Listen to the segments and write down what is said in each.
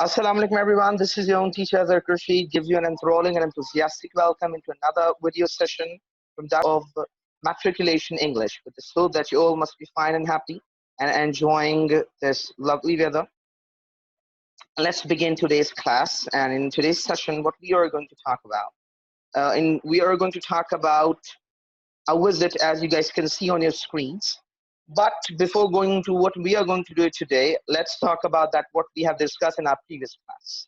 Assalamu alaikum everyone, this is your own teacher Azhar Rashid, gives you an enthralling and enthusiastic welcome into another video session from of Matriculation English, with the hope that you all must be fine and happy and enjoying this lovely weather. Let's begin today's class, and in today's session what we are going to talk about. We are going to talk about a visit, as you guys can see on your screens. But before going to what we are going to do today, let's talk about that what we have discussed in our previous class.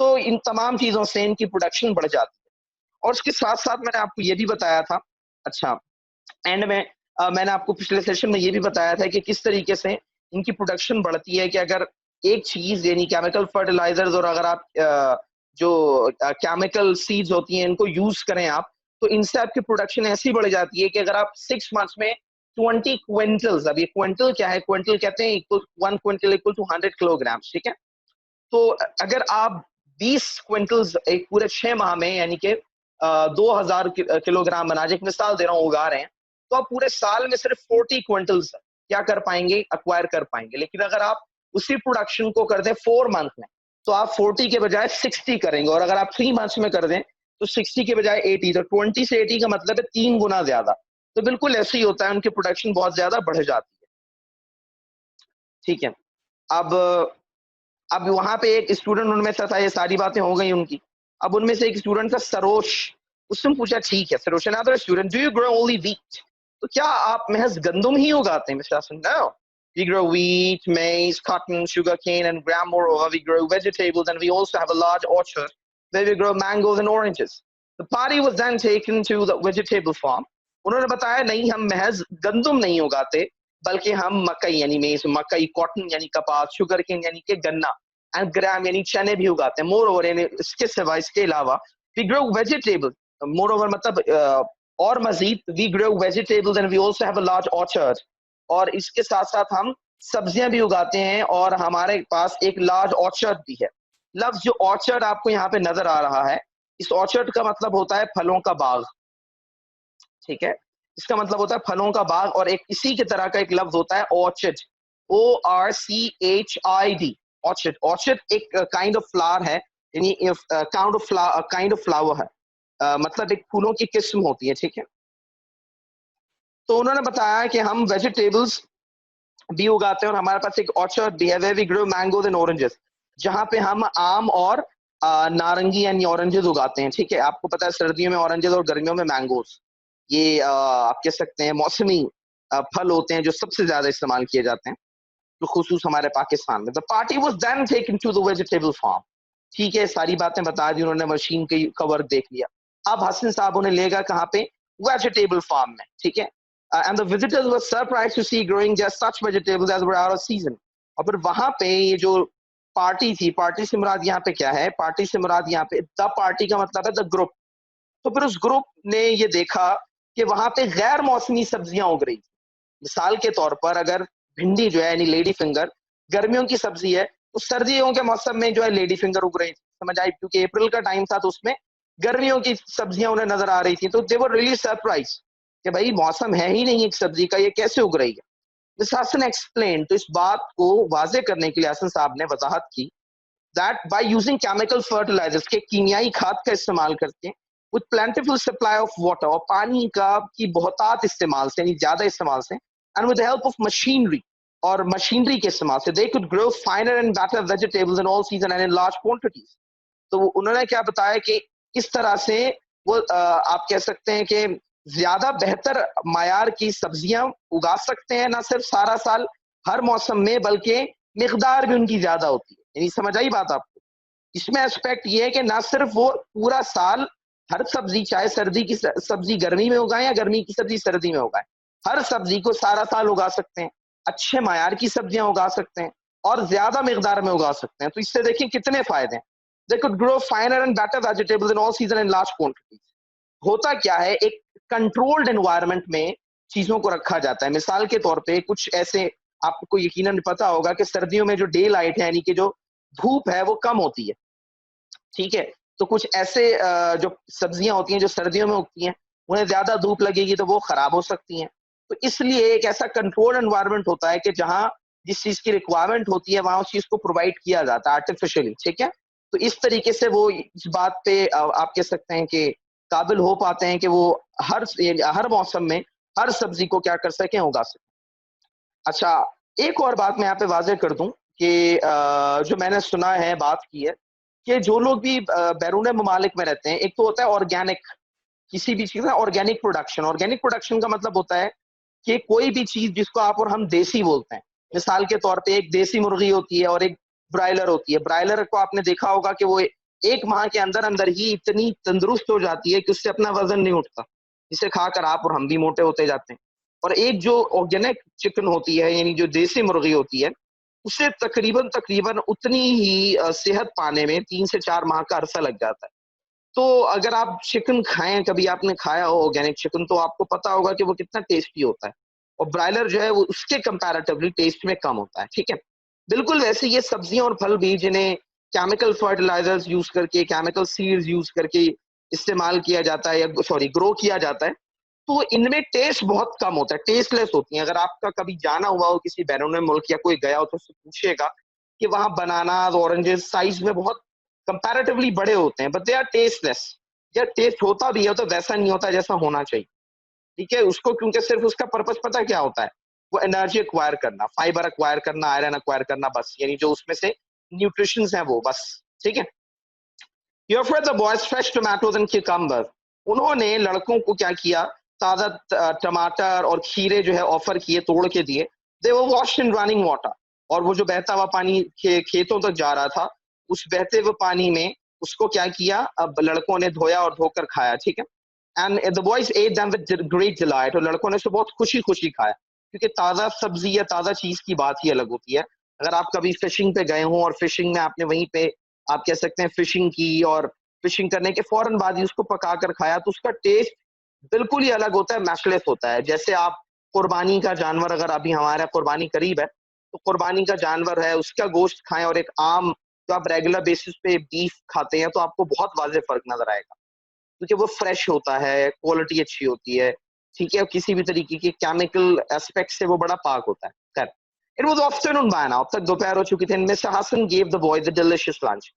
تو ان تمام چیزوں سے ان کی production بڑھ جاتی ہے. اور اس کے ساتھ ساتھ میں نے آپ کو یہ بھی بتایا تھا, اچھا اینڈ میں نے آپ کو پچھلے سیشن میں یہ بھی بتایا تھا کہ کس طریقے سے ان کی پروڈکشن بڑھتی ہے, کہ اگر ایک چیز یعنی کیمیکل فرٹیلائزرز اور اگر آپ جو کیمیکل سیڈز ہوتی ہیں ان کو یوز کریں آپ, تو ان سے آپ کی پروڈکشن ایسی بڑھ جاتی ہے کہ اگر آپ 6 months میں 20 کوئنٹلز, اب یہ کوئنٹل کیا ہے, کوئنٹل کہتے ہیں 1 quintal equal to 100 kilo grams, ٹھیک ہے. تو اگر آپ 20 کوئنٹلز ایک پورے 6 ماہ میں یعنی کہ 2000 کلو گرام بنا, ایک مثال دے رہا ہوں, اگا رہے ہیں, تو آپ پورے سال میں صرف 40 کوئنٹلز کیا کر پائیں گے, ایکوائر کر پائیں گے. لیکن اگر آپ اسی پروڈکشن کو کر دیں 4 months میں, تو آپ 40 کے بجائے 60 کریں گے, اور اگر آپ 3 months میں کر دیں تو 60 کے بجائے 80, تو 20 سے 80 کا مطلب ہے 3 گنا زیادہ. تو بالکل ایسے ہی ہوتا ہے, ان کی پروڈکشن بہت زیادہ بڑھ جاتی ہے, ٹھیک ہے. اب وہاں پہ ایک اسٹوڈنٹ ان میں سے تھا, یہ ساری باتیں ہو گئی ان کی. اب ان میں سے ایک اسٹوڈنٹ تھا سروش, اس نے پوچھا ٹھیک ہے Sarosh, another student, do you grow only wheat, تو کیا آپ محض گندم ہی اگاتے ہیں؟ Mr. Hassan, no, we grow wheat, maize, cotton, sugar cane and gram. Moreover, we grow vegetables and we also have a large orchard where we grow mangoes and oranges. The party was then taken to the vegetable farm. انہوں نے بتایا نہیں, ہم محض گندم نہیں اگاتے بلکہ ہم مکئی یعنی میز, مکئی, کاٹن یعنی کپاس, شوگر کین یعنی کہ گنا, اینڈ گرام یعنی چنے بھی اگاتے ہیں. مور اوور یعنی اس کے سوا, اس کے علاوہ وی گرو ویجیٹیبل, مور اوور مطلب اور مزید we grow vegetables and we also have a large orchard, اور اس کے ساتھ ساتھ ہم سبزیاں بھی اگاتے ہیں اور ہمارے پاس ایک لارج آرچرڈ بھی ہے. لفظ جو آرچرڈ آپ کو یہاں پہ نظر آ رہا ہے, اس آرچرڈ کا مطلب ہوتا ہے پھلوں کا باغ, ٹھیک ہے, اس کا مطلب ہوتا ہے پھلوں کا باغ. اور ایک اسی کی طرح کا ایک لفظ ہوتا ہے آرچڈ, ORCHID, آرچڈ. آرچڈ ایک کائنڈ آف فلاور ہے, یعنی کائنڈ آف فلاور ہے, مطلب ایک پھولوں کی قسم ہوتی ہے, ٹھیک ہے. تو انہوں نے بتایا کہ ہم ویجیٹیبلز بھی اگاتے ہیں اور ہمارے پاس ایک آرچرڈ بھی ہے, where we grow mangoes and oranges, جہاں پہ ہم آم اور نارنگی یعنی اورنجز اگاتے ہیں, ٹھیک ہے. آپ کو پتا ہے سردیوں میں اورنجز اور گرمیوں میں مینگوز, یہ آپ کہہ سکتے ہیں موسمی پھل ہوتے ہیں جو سب سے زیادہ استعمال کیے جاتے ہیں, تو خصوص ہمارے پاکستان میں. The party was then taken to the vegetable farm. ٹھیک ہے, ساری باتیں بتا دی, انہوں نے مشین کا ورک دیکھ لیا. اب حسن صاحب انہیں لے گا کہاں پہ, ویجیٹیبل فارم میں, ٹھیک ہے. And the visitors were surprised to see growing just such vegetables as were out of season. اور پھر وہاں پہ یہ جو پارٹی تھی, پارٹی سے مراد یہاں پہ کیا ہے, پارٹی سے مراد یہاں پہ دا پارٹی کا مطلب ہے دا گروپ. تو پھر اس گروپ نے یہ دیکھا کہ وہاں پہ غیر موسمی سبزیاں اگ رہی. مثال کے طور پر اگر بھنڈی جو ہے یعنی لیڈی فنگر گرمیوں کی سبزی ہے, تو سردیوں کے موسم میں جو ہے لیڈی فنگر اگ رہی, سمجھ آئی, کیونکہ اپریل کا ٹائم تھا تو اس میں گرمیوں کی سبزیاں انہیں نظر آ رہی تھی. تو they were really surprised کہ بھائی موسم ہے ہی نہیں ایک سبزی کا, یہ کیسے اگ رہی ہے. Mr. Hassan explained, تو اس بات کو واضح کرنے کے لیے حسن صاحب نے وضاحت کی, that by using chemical fertilizers, کے کیمیائی کھاد کا استعمال کرتے ہیں, with plentiful supply of water, اور پانی کی بہتات استعمال سے, یعنی زیادہ استعمال سے, and with the help of machinery, اور مشینری کے استعمال سے, they could grow finer and better vegetables in all season and in large quantities. تو انہوں نے کیا بتایا کہ اس طرح سے وہ آپ کہہ سکتے ہیں کہ زیادہ بہتر معیار کی سبزیاں اگا سکتے ہیں, نہ صرف سارا سال ہر موسم میں بلکہ مقدار بھی ان کی زیادہ ہوتی ہے. یعنی سمجھ آئی بات آپ کو. اس میں اسپیکٹ یہ ہے کہ نہ صرف وہ پورا سال ہر سبزی, چاہے سردی کی سبزی گرمی میں اگائیں یا گرمی کی سبزی سردی میں اگائیں, ہر سبزی کو سارا سال اگا سکتے ہیں, اچھے معیار کی سبزیاں اگا سکتے ہیں اور زیادہ مقدار میں اگا سکتے ہیں. تو اس سے دیکھیں کتنے فائدے ہیں. They could grow finer and better vegetables in all season in large quantities. ہوتا کیا ہے, ایک کنٹرولڈ انوائرمنٹ میں چیزوں کو رکھا جاتا ہے. مثال کے طور پہ کچھ ایسے, آپ کو یقیناً پتا ہوگا کہ سردیوں میں جو ڈے لائٹ ہے یعنی کہ جو دھوپ ہے وہ کم ہوتی ہے, ٹھیک ہے. تو کچھ ایسے جو سبزیاں ہوتی ہیں جو سردیوں میں اگتی ہیں, انہیں زیادہ دھوپ لگے گی تو وہ خراب ہو سکتی ہیں. تو اس لیے ایک ایسا کنٹرول انوائرمنٹ ہوتا ہے کہ جہاں جس چیز کی ریکوائرمنٹ ہوتی ہے وہاں اس چیز کو پرووائڈ کیا جاتا ہے آرٹیفیشلی, ٹھیک ہے. تو اس طریقے سے وہ اس بات پہ آپ کہہ سکتے ہیں کہ قابل ہو پاتے ہیں کہ وہ ہر موسم میں ہر سبزی کو کیا کر سکیں, اگا سکیں. اچھا, ایک اور بات میں یہاں پہ واضح کر دوں کہ جو میں نے سنا ہے, بات کی ہے, کہ جو لوگ بھی بیرون ممالک میں رہتے ہیں, ایک تو ہوتا ہے آرگینک, کسی بھی چیز کا آرگینک پروڈکشن. آرگینک پروڈکشن کا مطلب ہوتا ہے کہ کوئی بھی چیز جس کو آپ اور ہم دیسی بولتے ہیں, مثال کے طور پہ ایک دیسی مرغی ہوتی ہے اور ایک برائلر ہوتی ہے. برائلر کو آپ نے دیکھا ہوگا کہ وہ 1 ماہ کے اندر اندر ہی اتنی تندرست ہو جاتی ہے کہ اس سے اپنا وزن نہیں اٹھتا، جسے کھا کر آپ اور ہم بھی موٹے ہوتے جاتے ہیں. اور ایک جو آرگینک چکن ہوتی ہے، یعنی جو دیسی مرغی ہوتی ہے، اسے تقریباً اتنی ہی صحت پانے میں 3 سے 4 ماہ کا عرصہ لگ جاتا ہے. تو اگر آپ چکن کھائیں، کبھی آپ نے کھایا ہو آرگینک چکن، تو آپ کو پتا ہوگا کہ وہ کتنا ٹیسٹی ہوتا ہے. اور برائلر جو ہے وہ اس کے کمپیریٹیولی ٹیسٹ میں کم ہوتا ہے. ٹھیک ہے، بالکل ویسے یہ سبزیاں اور پھل بھی جنہیں کیمیکل فرٹیلائزرز یوز کر کے، کیمیکل سیڈز یوز کر کے استعمال کیا جاتا ہے، یا سوری گرو کیا جاتا ہے، تو ان میں ٹیسٹ بہت کم ہوتا ہے، ٹیسٹ لیس ہوتی ہیں. اگر آپ کا کبھی جانا ہوا ہو کسی بیرون ملک یا کوئی گیا ہو تو اس سے پوچھیے گا کہ وہاں بناناز، اورنجز سائز میں بہت کمپیریٹیولی بڑے ہوتے ہیں، بٹ دے آر ٹیسٹ لیس. یا ٹیسٹ ہوتا بھی ہے تو ویسا نہیں ہوتا جیسا ہونا چاہیے. ٹھیک ہے، اس کو کیونکہ صرف اس کا پرپز پتہ کیا ہوتا ہے، وہ انرجی ایکوائر کرنا، فائبر ایکوائر کرنا، آئرن ایکوائر کرنا، بس یعنی جو اس میں سے نیوٹریشنز ہیں وہ بس. ٹھیک ہے. You have the boys fresh tomatoes and cucumber. انہوں نے لڑکوں کو کیا کیا، تازہ ٹماٹر اور کھیرے جو ہے آفر کیے، توڑ کے دیے. They were washed in running water. اور وہ جو بہتا ہوا پانی کھیتوں تک جا رہا تھا، اس بہتے ہوئے پانی میں اس کو کیا کیا، اب لڑکوں نے دھویا اور دھو کر کھایا. ٹھیک ہے. And the boys ate them with great delight. اور لڑکوں نے اسے بہت خوشی خوشی کھایا، کیونکہ تازہ سبزی یا تازہ چیز کی بات ہی الگ ہوتی ہے. اگر آپ کبھی فشنگ پہ گئے ہوں اور فشنگ میں آپ نے وہیں پہ آپ کہہ سکتے ہیں فشنگ کی، اور فشنگ کرنے کے فوراً بعد ہی اس کو پکا کر کھایا، تو اس کا ٹیسٹ بالکل ہی الگ ہوتا ہے، میچلیس ہوتا ہے. جیسے آپ قربانی کا جانور، اگر ابھی ہمارا قربانی قریب ہے تو قربانی کا جانور ہے اس کا گوشت کھائیں، اور ایک عام جو آپ ریگولر بیسس پہ بیف کھاتے ہیں، تو آپ کو بہت واضح فرق نظر آئے گا، کیونکہ وہ فریش ہوتا ہے، کوالٹی اچھی ہوتی ہے. ٹھیک ہے، کسی بھی طریقے کے کیمیکل اسپیکٹ سے وہ بڑا پاک ہوتا ہے. خیر، It was afternoon by now. اب تک دوپہر ہو چکی تھی. Mr. Hassan gave the boys a delicious lunch.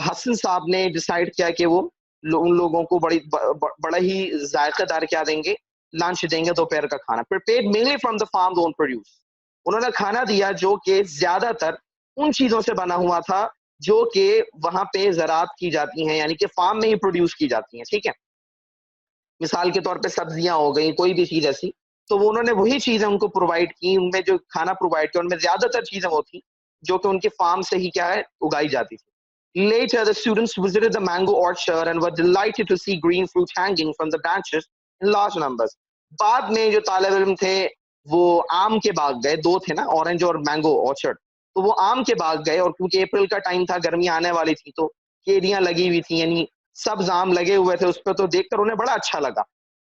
حسن صاحب نے ڈیسائیڈ کیا کہ وہ ان لوگوں کو بڑا ہی ذائقہ دار کیا دیں گے، لنچ دیں گے، دوپہر کا کھانا. prepared mainly from the farm's own produce. انہوں نے کھانا دیا جو کہ زیادہ تر ان چیزوں سے بنا ہوا تھا جو کہ وہاں پہ زراعت کی جاتی ہیں، یعنی کہ فارم میں ہی پروڈیوس کی جاتی ہیں. ٹھیک ہے، مثال کے طور پہ سبزیاں ہو گئی، کوئی بھی چیز ایسی، تو وہ انہوں نے وہی چیزیں ان کو پرووائڈ کی. ان میں جو کھانا پرووائڈ کیا ان میں زیادہ تر چیزیں وہ تھیں جو کہ ان کے فارم سے ہی کیا ہے اگائی جاتی تھی. Later, the students visited the mango orchard and were delighted to see green fruit hanging from the branches in large numbers. بعد میں جو طالب علم تھے وہ آم کے باغ گئے، 2 تھے نا، اورنج اور مینگو orchard. تو وہ آم کے باغ گئے، اور کیونکہ اپریل کا ٹائم تھا، گرمی آنے والی تھی، تو کیریاں لگی ہوئی تھیں، یعنی سبز آم لگے ہوئے تھے اس پہ، تو دیکھ کر انہیں بڑا اچھا لگا.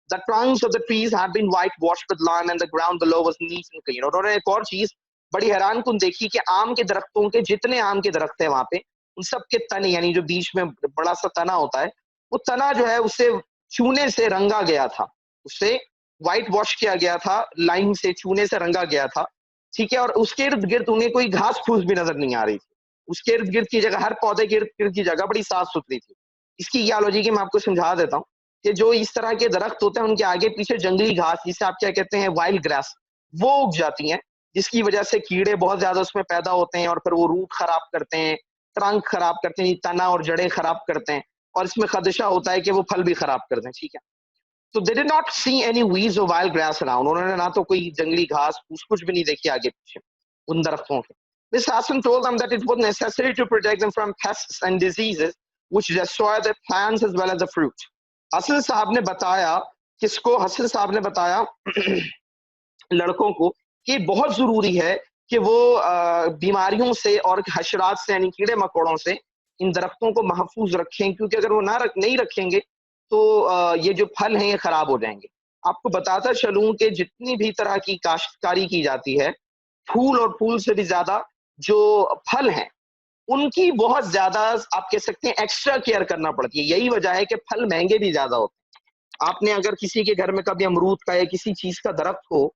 The trunks of the trees had been whitewashed with lime and the ground below was neat and clean. اور انہوں نے ایک اور چیز بڑی حیران کن دیکھی کہ آم کے درختوں کے جتنے آم کے درخت ہیں وہاں پہ، ان سب کے تنے، یعنی جو بیچ میں بڑا سا تنا ہوتا ہے، وہ تنا جو ہے اسے چونے سے رنگا گیا تھا، اسے وائٹ واش کیا گیا تھا، لائم سے چونے سے رنگا گیا تھا. ٹھیک ہے، اور اس کے ارد گرد انہیں کوئی گھاس پھوس بھی نظر نہیں آ رہی تھی. اس کے ارد گرد کی جگہ، ہر پودے کے ارد گرد کی جگہ بڑی صاف ستھری تھی. اس کی کیا لوجک ہے میں آپ کو سمجھا دیتا ہوں کہ جو اس طرح کے درخت ہوتے ہیں ان کے آگے پیچھے جنگلی گھاس، جسے آپ کیا کہتے ہیں وائلڈ گراس، وہ اگ جاتی ہیں، جس کی وجہ سے کیڑے بہت زیادہ اس میں پیدا ہوتے ہیں، اور پھر وہ روٹ خراب کرتے ہیں، ٹرنک خراب کرتے ہیں، تنا اور جڑیں خراب کرتے ہیں، اور اس میں خدشہ ہوتا ہے کہ وہ پھل بھی خراب کر دیں. ٹھیک ہے، تو they did not see any weeds or wild grass around. انہوں نے نہ تو کوئی جنگلی گھاس پھوس کچھ بھی نہیں دیکھی آگے پیچھے ان درختوں کے. Miss Hassan told them that it was necessary to protect them from pests and diseases which destroy the plants as well as the fruit. حسن صاحب نے بتایا، کس کو؟ حسن صاحب نے بتایا لڑکوں کو کہ بہت ضروری ہے کہ وہ بیماریوں سے اور حشرات سے، یعنی کیڑے مکوڑوں سے ان درختوں کو محفوظ رکھیں، کیونکہ اگر وہ نہیں رکھیں گے تو یہ جو پھل ہیں یہ خراب ہو جائیں گے. آپ کو بتاتا چلوں کہ جتنی بھی طرح کی کاشتکاری کی جاتی ہے، پھول اور پھول سے بھی زیادہ جو پھل ہیں ان کی بہت زیادہ آپ کہہ سکتے ہیں ایکسٹرا کیئر کرنا پڑتی ہے. یہی وجہ ہے کہ پھل مہنگے بھی زیادہ ہوتے ہیں. آپ نے اگر کسی کے گھر میں کبھی امرود کا یا کسی چیز کا درخت ہو،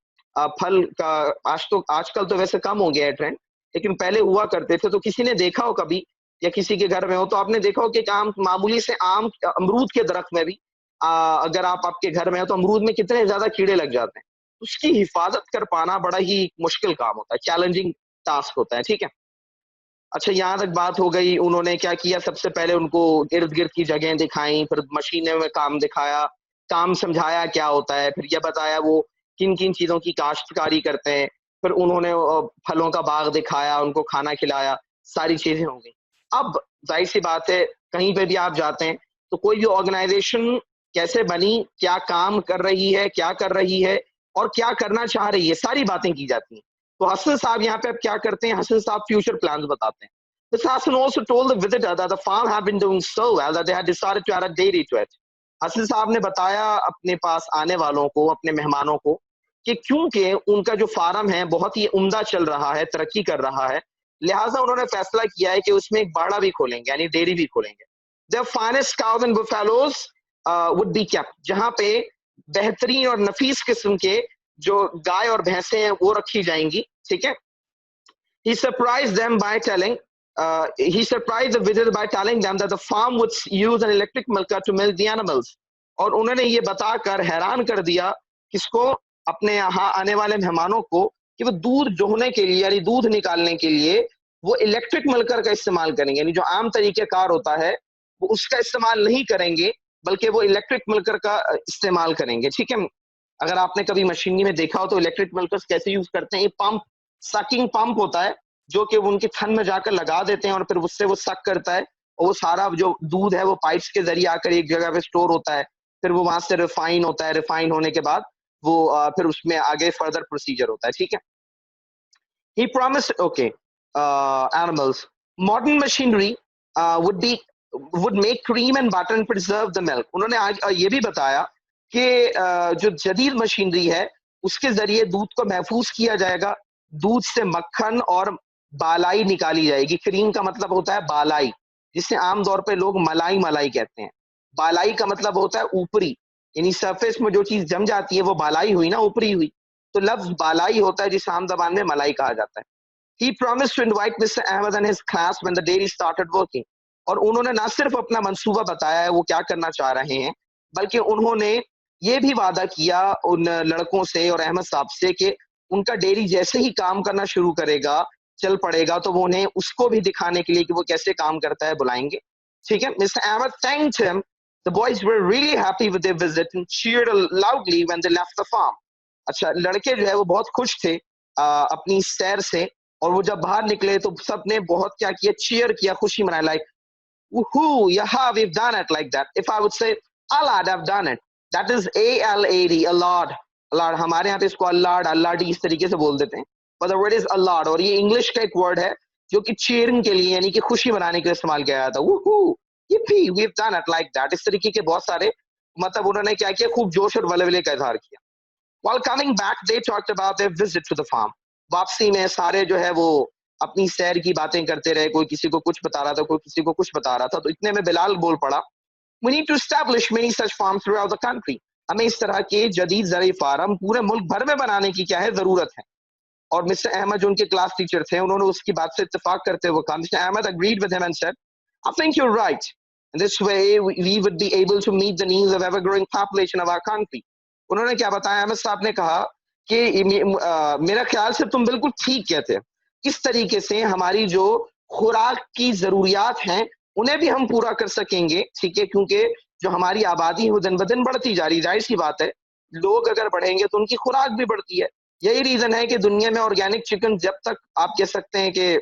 پھل کا، آج کل تو ویسے کم ہو گیا ہے ٹرینڈ، لیکن پہلے ہوا کرتے تھے، تو کسی نے دیکھا ہو کبھی یا کسی کے گھر میں ہو تو آپ نے دیکھا ہو کہ معمولی سے امرود کے درخت میں بھی اگر آپ کے گھر میں ہو تو امرود میں کتنے زیادہ کیڑے لگ جاتے ہیں. اس کی حفاظت کر پانا بڑا ہی مشکل کام ہوتا ہے، چیلنجنگ ٹاسک ہوتا ہے. ٹھیک ہے، اچھا یہاں تک بات ہو گئی. انہوں نے کیا کیا، سب سے پہلے ان کو ارد گرد کی جگہیں دکھائیں، پھر مشینیں میں کام دکھایا، کام سمجھایا کیا ہوتا ہے، پھر یہ بتایا وہ کن کن چیزوں کی کاشتکاری کرتے ہیں، پھر انہوں نے پھلوں کا باغ دکھایا، ان کو کھانا کھلایا، ساری چیزیں ہو گئی. اب ظاہر سی بات ہے کہیں پہ بھی آپ جاتے ہیں تو کوئی بھی آرگنائزیشن کیسے بنی, کیا کام کر رہی ہے, کیا کر رہی ہے اور کیا کرنا چاہ رہی ہے, ساری باتیں کی جاتی ہیں. تو حسن صاحب یہاں پہ اب کیا کرتے ہیں, حسن صاحب فیوچر پلانز بتاتے ہیں. This Hassan also told the visitor that the farm had been doing so well that they had decided to add a dairy to it. حسن صاحب نے بتایا اپنے پاس آنے والوں کو, اپنے مہمانوں کو, کہ کیونکہ ان کا جو فارم ہے بہت ہی عمدہ چل رہا ہے, ترقی کر رہا ہے, لہٰذا انہوں نے فیصلہ کیا ہے کہ اس میں ایک باڑا بھی کھولیں گے, یعنی ڈیری بھی کھولیں گے. The finest cows and buffaloes would be kept, جہاں پہ بہترین اور نفیس قسم کے جو گائے اور بھینسیں ہیں وہ رکھی جائیں گی, ٹھیک ہے. He surprised them by telling he surprised the visitors by telling them that the farm would use an electric milker to milk the animals. اور انہوں نے یہ بتا کر حیران کر دیا کس کو, اپنے یہاں آنے والے مہمانوں کو, کہ وہ دودھ جوہنے کے لیے یعنی دودھ نکالنے کے لیے وہ الیکٹرک ملکر کا استعمال کریں گے, یعنی جو عام طریقہ کار ہوتا ہے وہ اس کا استعمال نہیں کریں گے بلکہ وہ الیکٹرک ملکر کا استعمال کریں گے, ٹھیک ہے. اگر آپ نے کبھی مشینری میں دیکھا ہو تو الیکٹرک ملکرز کیسے یوز کرتے ہیں, یہ پمپ, سکنگ پمپ ہوتا ہے جو کہ ان کے تھن میں جا کر لگا دیتے ہیں اور پھر اس سے وہ سک کرتا ہے اور وہ سارا جو دودھ ہے وہ پائپس کے ذریعے آ کر ایک جگہ پہ سٹور ہوتا ہے, پھر وہ وہاں سے ریفائن ہوتا ہے, ریفائن ہونے کے بعد وہ پھر اس میں آگے فردر پروسیجر ہوتا ہے, ٹھیک ہے. He promised, okay, animals. Modern machinery would make cream and butter and preserve the milk. انہوں نے آج یہ بھی بتایا کہ جو جدید مشینری ہے اس کے ذریعے دودھ کو محفوظ کیا جائے گا, دودھ سے مکھن اور بالائی نکالی جائے گی. کریم کا مطلب ہوتا ہے بالائی, جسے عام طور پہ لوگ ملائی ملائی کہتے ہیں. بالائی کا مطلب ہوتا ہے اوپری, یعنی سرفیس میں جو چیز جم جاتی ہے وہ بالائی ہوئی نا, اوپری ہوئی, تو لفظ بالائی ہوتا ہے جسے عام زبان میں ملائی کہا جاتا ہے. He promised to invite Mr. Ahmed and his class when the dairy started working. اور انہوں نے نہ صرف اپنا منصوبہ بتایا ہے وہ کیا کرنا چاہ رہے ہیں, بلکہ انہوں نے یہ بھی وعدہ کیا ان لڑکوں سے اور احمد صاحب سے کہ ان کا ڈیری جیسے ہی کام کرنا شروع کرے گا, چل پڑے گا, تو وہ انہیں اس کو بھی دکھانے کے لیے کہ وہ کیسے کام کرتا ہے بلائیں گے, ٹھیک ہے. Mr. Ahmed thanked him. The boys were really happy with their visit and cheered loudly when they left the farm. اچھا, لڑکے جو ہے وہ بہت خوش تھے اپنی سیر سے, اور وہ جب باہر نکلے تو سب نے بہت کیا کیا, چیئر کیا, خوشی منائی, like woohoo, yeah, we've done it, like that. If I would say allad, I've done it, that is ALAD, allad. allad ہمارے یہاں پہ اس کو allad, alladi اس طریقے سے بول دیتے ہیں, but the word is allad, اور یہ انگلش کا ایک ورڈ ہے جو کہ چیئرنگ کے لیے یعنی کہ خوشی منانے کے لیے استعمال کیا جاتا ہے. woohoo, yippee, we've done it, like that. اس طریقے کے بہت سارے مطلب انہوں نے کیا کیا, خوب جوش اور ولولے کا اظہار کیا. While coming back, they talked about their visit to the farm. واپسی میں سارے جو ہے وہ اپنی سیر کی باتیں کرتے رہے, کوئی کسی کو کچھ بتا رہا تھا, کوئی کسی کو کچھ بتا رہا تھا. تو اتنے میں بلال بول پڑا, we need to establish many such farms throughout the country. ہمیں اس طرح کے جدید زرعی فارم پورے ملک بھر میں بنانے کی کیا ہے, ضرورت ہے. اور مسٹر احمد جو ان کے کلاس ٹیچر تھے انہوں نے اس کی بات سے اتفاق کرتے ہوئے کہا, mister Ahmed agreed with him and said, I think you're right. In this way we would be able to meet the needs of ever growing population of our country. انہوں نے کیا بتایا, احمد صاحب نے کہا کہ میرا خیال سے تم بالکل ٹھیک کہتے. اس طریقے سے ہماری جو خوراک کی ضروریات ہیں انہیں بھی ہم پورا کر سکیں گے, ٹھیک ہے, کیونکہ جو ہماری آبادی ہے دن بدن بڑھتی جا رہی, ظاہر سی بات ہے لوگ اگر بڑھیں گے تو ان کی خوراک بھی بڑھتی ہے. یہی ریزن ہے کہ دنیا میں آرگینک چکن جب تک آپ کہہ سکتے ہیں کہ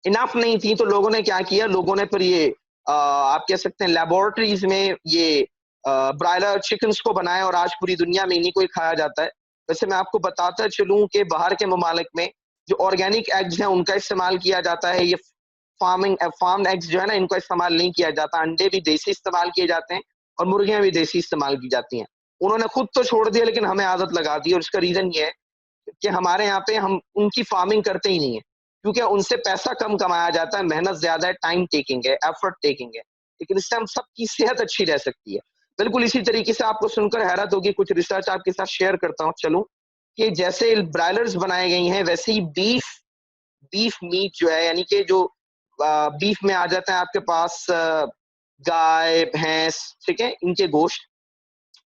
انف نہیں تھی تو لوگوں نے کیا کیا, لوگوں نے پھر یہ آپ کہہ سکتے ہیں لیبورٹریز میں یہ برائلر چکنز کو بنایا اور آج پوری دنیا میں انہیں کو ہی کھایا جاتا ہے. ویسے میں آپ کو بتاتا چلوں کہ باہر کے ممالک میں جو آرگینک ایگز ہیں ان کا استعمال کیا جاتا ہے, یہ فارم ایگز جو ہے نا ان کا استعمال نہیں کیا جاتا. انڈے بھی دیسی استعمال کیے جاتے ہیں اور مرغیاں بھی دیسی استعمال کی جاتی ہیں. انہوں نے خود تو چھوڑ دیا لیکن ہمیں عادت لگا دی, اور اس کا ریزن یہ ہے کہ ہمارے یہاں پہ ہم ان کی فارمنگ کرتے ہی نہیں ہیں, کیونکہ ان سے پیسہ کم کمایا جاتا ہے, محنت زیادہ ہے, ٹائم ٹیکنگ ہے, ایفرٹ ٹیکنگ ہے, لیکن اس سے ہم سب کی صحت اچھی رہ سکتی ہے. بالکل اسی طریقے سے آپ کو سن کر حیرت ہوگی, کچھ ریسرچ آپ کے ساتھ شیئر کرتا ہوں چلوں, کہ جیسے برائلرز بنائے گئی ہیں ویسے ہی بیف میٹ جو ہے, یعنی کہ جو بیف میں آ جاتے ہیں آپ کے پاس گائے بھینس, ٹھیک ہے, ان کے گوشت,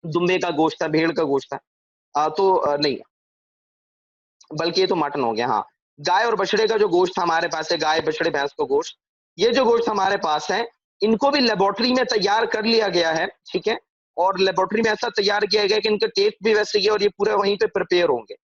دمبے کا گوشت ہے, بھیڑ کا گوشت ہے, تو نہیں بلکہ یہ تو مٹن ہو گیا. ہاں, گائے اور بچڑے کا جو گوشت ہمارے پاس ہے, گائے بچڑے بھینس کا گوشت, یہ جو گوشت ہمارے پاس ہے ان کو بھی لیبورٹری میں تیار کر لیا گیا ہے, ٹھیک ہے, اور لیبورٹری میں ایسا تیار کیا گیا کہ ان کا ٹیسٹ بھی ویسے ہی ہے اور یہ پورے وہیں پہ پریپیئر ہوں گے.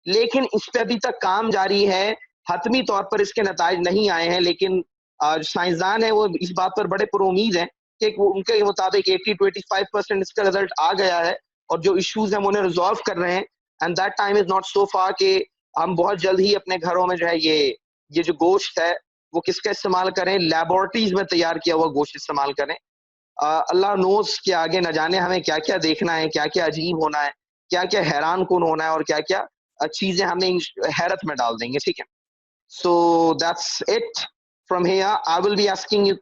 لیکن اس پہ ابھی تک کام جاری ہے, حتمی طور پر اس کے نتائج نہیں آئے ہیں, لیکن سائنسدان ہیں وہ اس بات پر بڑے پر امید ہیں کہ ان کے مطابق 80 to 85% اس کا رزلٹ آ گیا ہے اور جو ایشوز ہیں وہ انہیں ریزالو کر رہے ہیں. And that time is not so for کہ ہم بہت جلد ہی اپنے گھروں میں جو ہے یہ جو گوشت ہے وہ کس کا استعمال کریں, لیبورٹریز میں تیار کیا ہوا گوشت استعمال کریں. اللہ نوز کہ آگے نہ جانے ہمیں کیا کیا دیکھنا ہے, کیا کیا عجیب ہونا ہے, کیا کیا حیران کن ہونا ہے اور کیا کیا چیزیں ہمیں حیرت میں ڈال دیں گے. ٹھیک ہے, so that's it from here. I will be asking you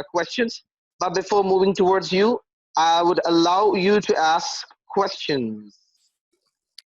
questions, but before moving towards you, I would allow you to ask questions.